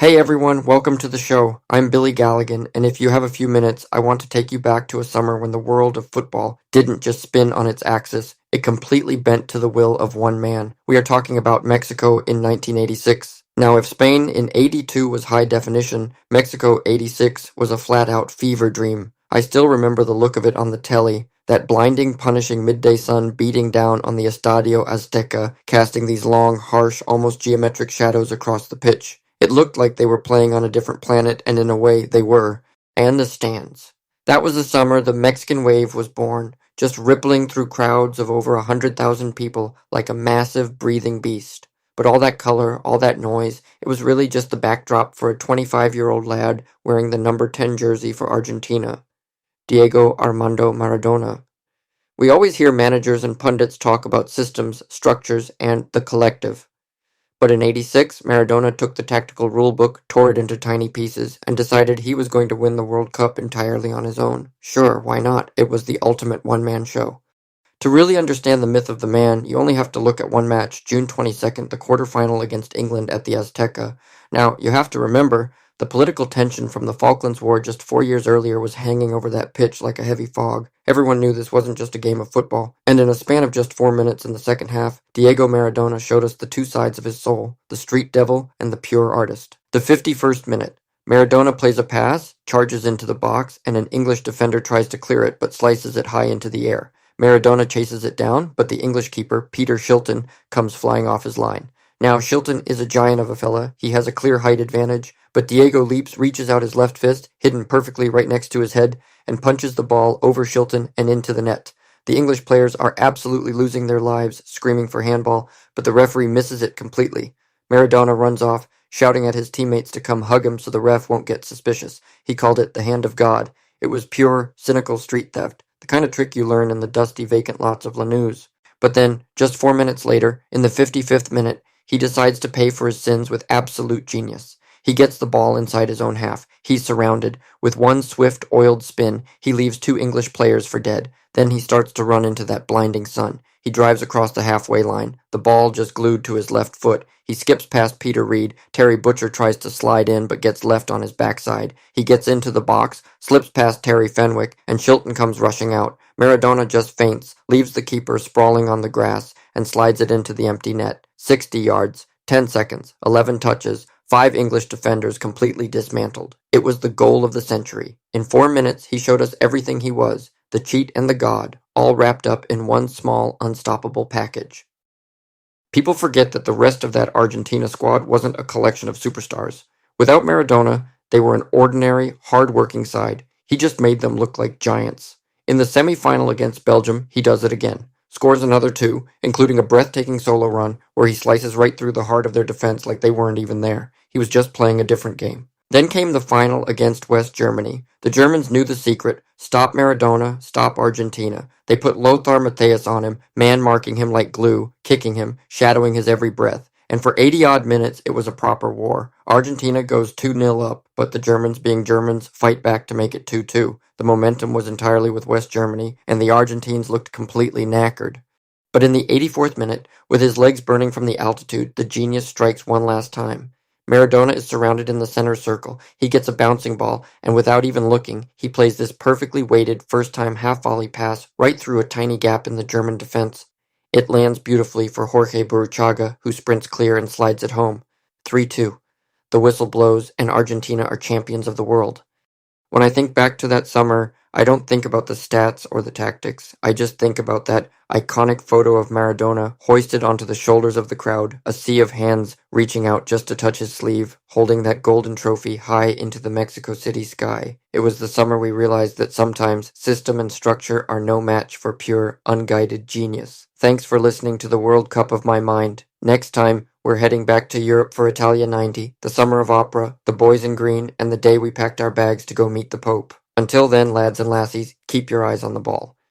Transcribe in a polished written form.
Hey everyone, welcome to the show. I'm Billy Galligan, and if you have a few minutes, I want to take you back to a summer when the world of football didn't just spin on its axis, it completely bent to the will of one man. We are talking about Mexico in 1986. Now, if Spain in 82 was high definition, Mexico 86 was a flat-out fever dream. I still remember the look of it on the telly, that blinding, punishing midday sun beating down on the Estadio Azteca, casting these long, harsh, almost geometric shadows across the pitch. It looked like they were playing on a different planet, and in a way, they were. And the stands. That was the summer the Mexican wave was born, just rippling through crowds of over 100,000 people like a massive, breathing beast. But all that color, all that noise, it was really just the backdrop for a 25-year-old lad wearing the number 10 jersey for Argentina, Diego Armando Maradona. We always hear managers and pundits talk about systems, structures, and the collective. But in '86, Maradona took the tactical rulebook, tore it into tiny pieces, and decided he was going to win the World Cup entirely on his own. Sure, why not? It was the ultimate one-man show. To really understand the myth of the man, you only have to look at one match, June 22nd, the quarterfinal against England at the Azteca. Now, you have to remember, the political tension from the Falklands War just 4 years earlier was hanging over that pitch like a heavy fog. Everyone knew this wasn't just a game of football, and in a span of just 4 minutes in the second half, Diego Maradona showed us the two sides of his soul, the street devil and the pure artist. The 51st minute. Maradona plays a pass, charges into the box, and an English defender tries to clear it but slices it high into the air. Maradona chases it down, but the English keeper, Peter Shilton, comes flying off his line. Now, Shilton is a giant of a fella. He has a clear height advantage, but Diego leaps, reaches out his left fist, hidden perfectly right next to his head, and punches the ball over Shilton and into the net. The English players are absolutely losing their lives, screaming for handball, but the referee misses it completely. Maradona runs off, shouting at his teammates to come hug him so the ref won't get suspicious. He called it the hand of God. It was pure, cynical street theft, the kind of trick you learn in the dusty, vacant lots of Lanús. But then, just 4 minutes later, in the 55th minute, he decides to pay for his sins with absolute genius. He gets the ball inside his own half. He's surrounded. With one swift, oiled spin, he leaves two English players for dead. Then he starts to run into that blinding sun. He drives across the halfway line, the ball just glued to his left foot. He skips past Peter Reid. Terry Butcher tries to slide in but gets left on his backside. He gets into the box, slips past Terry Fenwick, and Shilton comes rushing out. Maradona just feints, leaves the keeper sprawling on the grass, and slides it into the empty net. 60 yards, 10 seconds, 11 touches, 5 English defenders completely dismantled. It was the goal of the century. In 4 minutes, he showed us everything he was, the cheat and the god, all wrapped up in one small, unstoppable package. People forget that the rest of that Argentina squad wasn't a collection of superstars. Without Maradona, they were an ordinary, hard-working side. He just made them look like giants. In the semi-final against Belgium, he does it again. Scores another 2, including a breathtaking solo run where he slices right through the heart of their defense like they weren't even there. He was just playing a different game. Then came the final against West Germany. The Germans knew the secret. Stop Maradona, stop Argentina. They put Lothar Matthäus on him, man-marking him like glue, kicking him, shadowing his every breath. And for 80-odd minutes, it was a proper war. Argentina goes 2-0 up, but the Germans, being Germans, fight back to make it 2-2. The momentum was entirely with West Germany, and the Argentines looked completely knackered. But in the 84th minute, with his legs burning from the altitude, the genius strikes one last time. Maradona is surrounded in the center circle. He gets a bouncing ball, and without even looking, he plays this perfectly weighted first-time half-volley pass right through a tiny gap in the German defense. It lands beautifully for Jorge Burruchaga, who sprints clear and slides it home. 3-2. The whistle blows, and Argentina are champions of the world. When I think back to that summer, I don't think about the stats or the tactics. I just think about that iconic photo of Maradona hoisted onto the shoulders of the crowd, a sea of hands reaching out just to touch his sleeve, holding that golden trophy high into the Mexico City sky. It was the summer we realized that sometimes system and structure are no match for pure, unguided genius. Thanks for listening to the World Cup of my mind. Next time, we're heading back to Europe for Italia 90, the summer of opera, the boys in green, and the day we packed our bags to go meet the Pope. Until then, lads and lassies, keep your eyes on the ball.